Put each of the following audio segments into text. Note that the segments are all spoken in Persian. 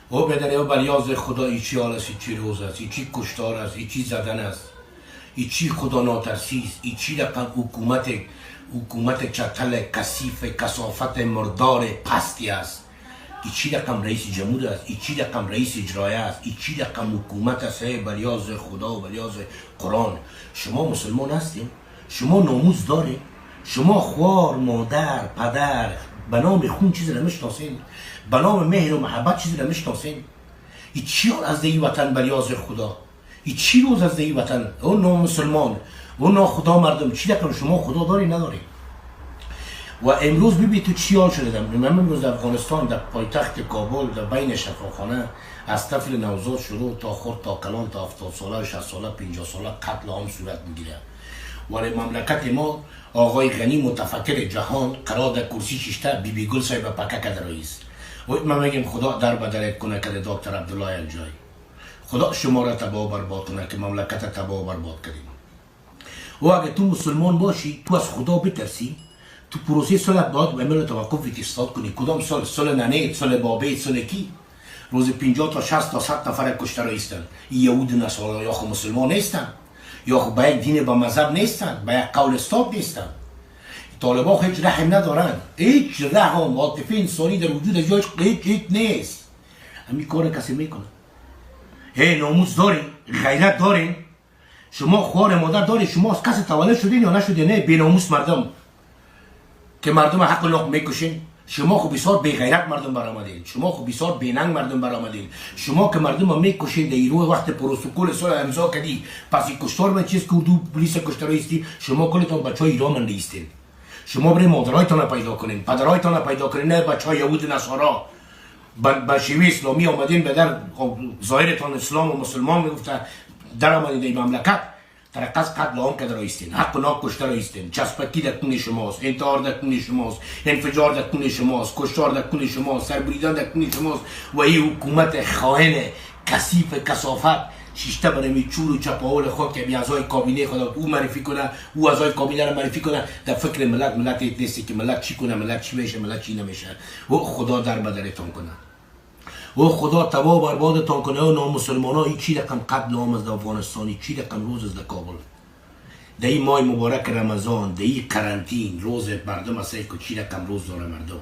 او بدر او بلیاز خدا ای چی حال است، ای چی روز است، ای چی کشتار است، ای چی زدن است، ای چی خدا ناترسی است، ای چی رقم حکومت چتل کثیف کثافت مردار پستی است، ای چی رقم رئیس جمهور است، ای چی رقم رئیس اجرایه است، ای چی رقم حکومت است. بلیاز خدا و بلیاز قرآن. شما مسلمان هستیم؟ شما ناموس دارید؟ شما خوار مادر پدر به نام خون چیزی را میشناسین؟ به نام مهر و محبت چیزی را میشناسین؟ ای چی از این وطن بلیاز خدا؟ ای چی روز از این وطن؟ اون نام مسلمان و نا خدا مردم چی رقم شما خدا داری نداری؟ و امروز ببین تو چی حال شده. من امروز در افغانستان در پایتخت کابل در بین شفاخانه از طفل نوزاد شروع تا خرد تا کلان تا 70 ساله 60 ساله 50 ساله قتل عام صورت میگیره. ولی مملکت ما آقای غنی متفکر جهان قرار در کرسی ششته بیبی گل صاحب پکه کده رئیس. و من میگم خدا در بدرت کنه که دکتر عبدالله الجای خدا شما را تباه و برباد کنه که مملکت تباه و برباد کردیم. و اگه تو مسلمان باشی تو از خدا بترسی تو پروسه صلح باید عمل توقف اتصال کنی. کدام سال؟ سال ننه، سال بابه، سال کی؟ روز 50 تا 60 تا 100 نفر کشته رایستن. یهود نصارا یا خو مسلمان نیستن، یا خو به یک دین با مذهب نیستن، به یک قول استاد نیستن. طالبان هیچ رحم ندارن، هیچ رحم عاطفه انسانی در وجود جایش هیچ نیست. همین کار کسی میکنه. ناموس دارین؟ غیرت دارین؟ شما خوار مادر داری؟ شما از کسی تولد شدین یا نشدین؟ نه بیناموس مردم که مردم حق لق میکشین. شما خو بسیار بی غیرت مردم برآمدین، شما خو بسیار بیننگ مردم برآمدین. شما که مردم میکشین در ایرو وقت پروتکل صلح امضا کردی پس کشتار به چیز کردو پلیس کشتار ایستی. شما کلتون بچهای ایران من نیستین. شما برای مادرایتان پیدا کنین، پدرایتان پیدا کنین، نه بچهای یهود نصارا به شیوه اسلامی آمدین به در ظاهرتان اسلام و مسلمان میگفته در آمدین در مملکت ترقص قتل عام کرده رایستین، حق و ناک کشته رایستین. چسبکی در کون شماست، انتحار در کون شماست، انفجار در کون شماست، کشتار در کون شماست، سربریدن در کون شماست. و این حکومت خائن کثیف کثافت شیشته برای چور و چپاول خود که اعضای کابینه خدا او معرفی کنه، او اعضای کابینه را معرفی کنه. در فکر ملت نیستی که ملت چی کنه، ملت چی میشه، ملت چی نمیشه. و خدا در بدرتون کنه و خدا تباه و بربادتان کنه. و نامسلمان ها این چی رقم قتل عام از افغانستان، چی رقم روز از کابل در این ماه مبارک رمضان، در این قرنطین روز مردم است که چی رقم روز داره مردم.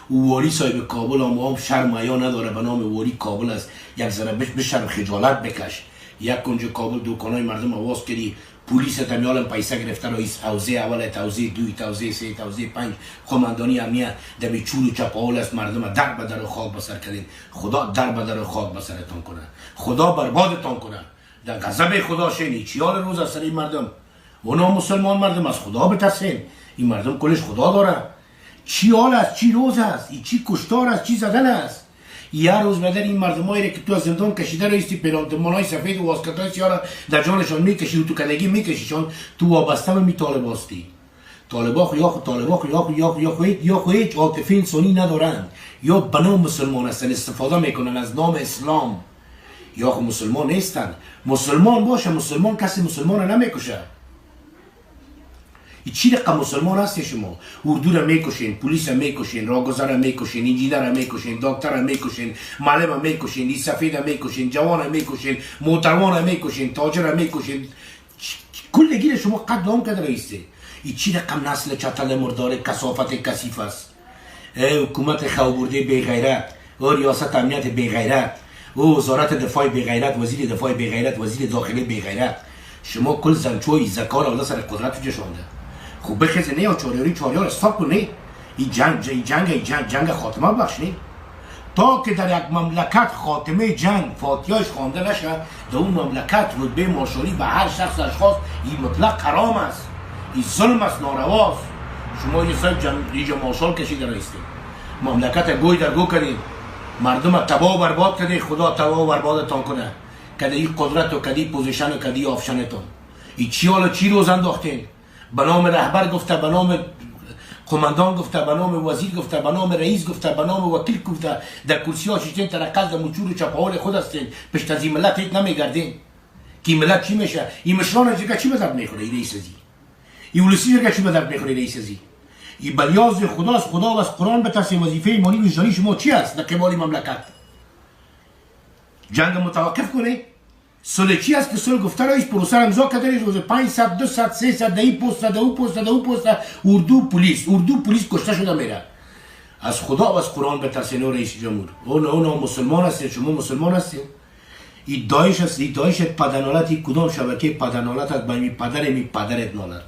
او والی صاحب کابل هم شرم حیا نداره، به نام والی کابل است. یک ذره بشرم خجالت بکش. یک کنج کابل دکانای مردم آواز کردی پلیس تمیال پیسه گرفته رئیس حوزه اول، حوزه 2، حوزه 3، حوزه 5 قماندانی امنیت دمی چور و چپاول است. مردم در بدر خاک بسر کردین. خدا در بدر خاک بسرتان کنه، خدا بربادتان کنه. در غضب خدا شینی چیال روز از سر این مردم. اونا مسلمان مردم از خدا بترسین. این مردم کلش خدا داره. چی حال است، چی روز است، چی کشتار است، چی زدن است. یه روز بدر این مردمایی که تو از زندان کشیده رایستی پرانتمانای سفید و واسکتای سیاه در جانشان میکشی و تو کلگی میکشیشان، تو وابسته به می طالباستی. طالبا یا خو هیچ عاطفه انسانی ندارن، یا به نام مسلمان هستن استفاده میکنن از نام اسلام، یا خو مسلمان نیستن. مسلمان باشه، مسلمان کسی مسلمان رو نمیکشه. چی رقم مسلمان هستی شما؟ اردو را میکشین، پلیس را میکشین، راهگذر را میکشین، انجینر را میکشین، دکتر را میکشین، معلم را میکشین، سفید را میکشین، جوان را میکشین، محترمان را میکشین، تاجر را میکشین. کلگی شما قتل عام کرده رئیسته. این چی رقم نسل چتل مردار کثافت کثیف است. حکومت خوابرده بی غیرت، و ریاست امنیت بی غیرت، و وزارت دفاع بی غیرت، وزیر دفاع بی غیرت، وزیر داخلی بی غیرت. شما کل زنچوی زکار الله سر قدرت جشانده. خوب بخیزه نه یا چاریار استاپ کنه. این جنگ خاتمه بخش نه. تا که در یک مملکت خاتمه جنگ فاتحهش خوانده نشه، در اون مملکت رتبه مارشالی به هر شخص اشخاص این مطلق حرام است. این ظلم است، نارواست. شما یه سر اینجا مارشال کشیده رایستید، مملکت گوی در گو کردید، مردم تباه و برباد کردید. خدا تباه و بربادتان کنه که این قدرت و کدی پوزیشن و کدی آفشنتون. این چی حالا چی روز انداختین؟ به نام رهبر گفته، به نام قماندان گفته، به نام وزیر گفته، به نام رئیس گفته، به نام وکیل گفته. در کرسی ها شیشتین ترقص در مچور و چپاول خود هستین. پشت از این ملت هیچ نمیگردین که این ملت چی میشه. این مشران جگه چی به درد میخوره؟ این رئیس ازی این ولسی جگه چی به درد میخوره؟ رئیس ازی این بلیاز خداست. خدا و از قرآن بترسین. وظیفه ایمانی وجدانی شما چی است در قبال مملکت؟ جنگ متوقف کنه. صلح چی است که صلح گفته رئیس پروسه امضا کرده روز 500 200 300 دهی پست دو پست اردو پلیس کشته شده میره. از خدا و از قرآن بترسین رئیس جمهور. اون مسلمان هستید، شما مسلمان هستید. این داعش است، این داعش پدرنالت، این کدام شبکه پدرنالت است. با می پدرت نالد،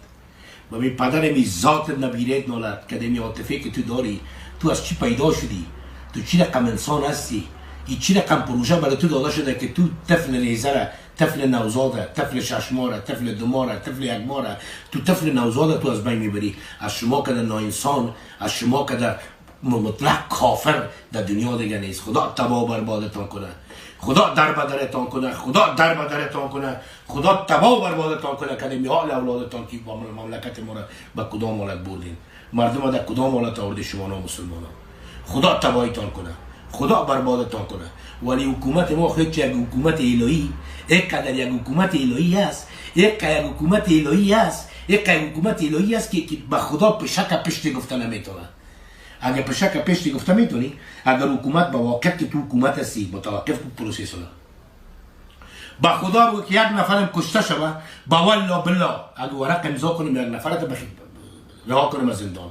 با می پدر می ذات نبیرت نالد که دمی عاطفه که تو داری. تو از چی پیدا شدی؟ تو چی رقم انسان هستی؟ این چی رقم پروژه برای تو داده شده که تو طفل نیزره، طفل نوزاده، طفل ششماره، طفل دماره، طفل یکماره، تو طفل نوزاده تو از بین میبری. از شما که در ناانسان، از شما که در مطلق کافر در دنیا دیگه نیست. خدا تباه و بربادتان کنه، خدا در بدرتان کنه، خدا در بدرتان کنه، خدا تباه و بربادتان کنه که دمی حال اولادتان که با مملکت ما را به کدام حالت بردین، مردم در کدام حالت آورده شما مسلمان. خدا تباهیتان کنه، خدا بربادتان کنه. ولی حکومت ما خیلی یک حکومت الهی، یک قدر یک حکومت الهی است، یک حکومت الهی است، یک حکومت الهی است که به خدا پشک پشت گفته نمیتونه. اگر پشک پشت گفته میتونی، اگر حکومت با واقع که تو حکومت هستی متوقف پروسس را. با خدا بگو که یک نفرم کشته شوه، با والله بالله اگر ورق امضا کنیم یک نفرت رها کنیم از زندان.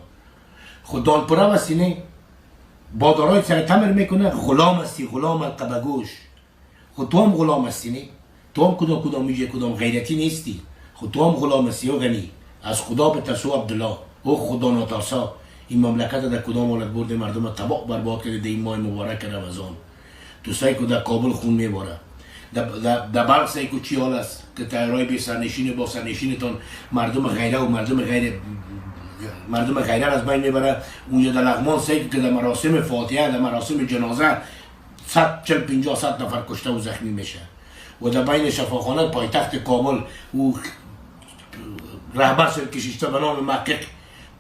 خود دانپوره هستی نه، بادارای سر تمر میکنه، غلام هستی، غلام القبگوش. خود تو هم غلام هستی نه، تو هم کدام میگه کدام غیرتی نیستی. خود تو هم غلام هستی و غنی. از خدا به ترسو عبدالله او خدا ناترسا. این مملکت در کدام حالت برده مردم تباه برباد کرده در این ماه مبارک رمضان. تو سعی که در کابل خون میباره، در بلخ سعی که چی حال است که تایرای به سرنشین با سرنشینتان مردم غیره و مردم غیره از بین میبره. اونجا در لغمان سعی که در مراسم فاتحه، در مراسم جنازه 140-150 نفر کشته و زخمی میشه. و در بین شفاخانه پایتخت کابل او رهبر کشیشته به نام محقق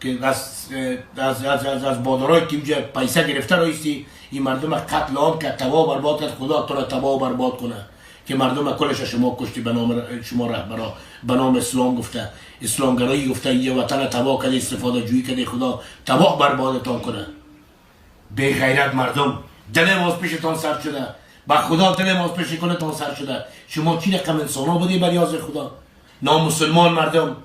که از بادرای که اینجا پیسه گرفته رایستی، این مردم قتل عام که تباه برباد کرد. خدا تو را تباه برباد کنه که مردم کلش شما کشتی به نام شما رهبرا، به نام اسلام گفته، اسلامگرایی گفته، یه وطن تباه کرده، استفاده جویی کرده. خدا تباه بربادتان کنه. بی غیرت مردم، دل ماز پیشتان سر شده، با خدا دل ماز پیش کنه تان سر شده. شما چی رقم انسان ها بودی بر یاز خدا؟ نامسلمان مردم